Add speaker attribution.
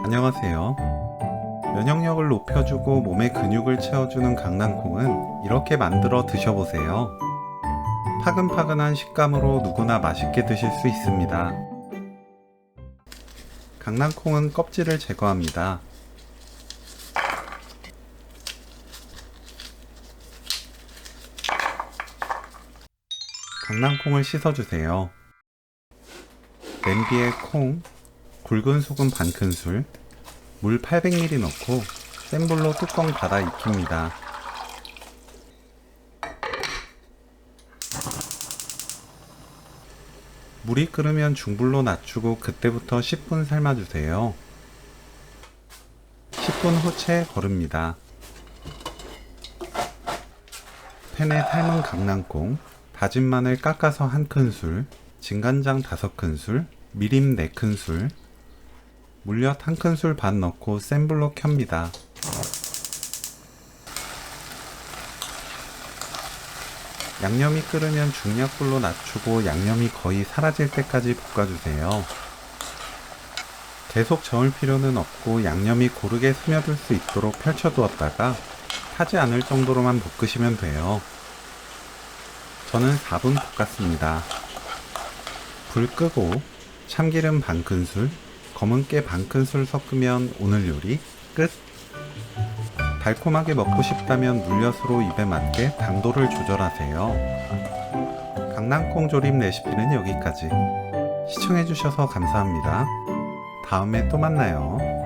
Speaker 1: 안녕하세요. 면역력을 높여주고 몸의 근육을 채워주는 강낭콩은 이렇게 만들어 드셔보세요. 파근파근한 식감으로 누구나 맛있게 드실 수 있습니다. 강낭콩은 껍질을 제거합니다. 강낭콩을 씻어주세요. 냄비에 콩, 굵은 소금 반큰술, 물 800ml 넣고 센 불로 뚜껑 닫아 익힙니다. 물이 끓으면 중불로 낮추고 그때부터 10분 삶아주세요. 10분 후 채 거릅니다. 팬에 삶은 강낭콩, 다진 마늘 깎아서 1큰술, 진간장 5큰술, 미림 4큰술, 물엿 1큰술 반 넣고 센 불로 켭니다. 양념이 끓으면 중약불로 낮추고 양념이 거의 사라질 때까지 볶아주세요. 계속 저을 필요는 없고 양념이 고르게 스며들 수 있도록 펼쳐두었다가 타지 않을 정도로만 볶으시면 돼요. 저는 4분 볶았습니다. 불 끄고 참기름 반큰술, 검은깨 반큰술 섞으면 오늘 요리 끝! 달콤하게 먹고 싶다면 물엿으로 입에 맞게 당도를 조절하세요. 강낭콩 조림 레시피는 여기까지. 시청해주셔서 감사합니다. 다음에 또 만나요.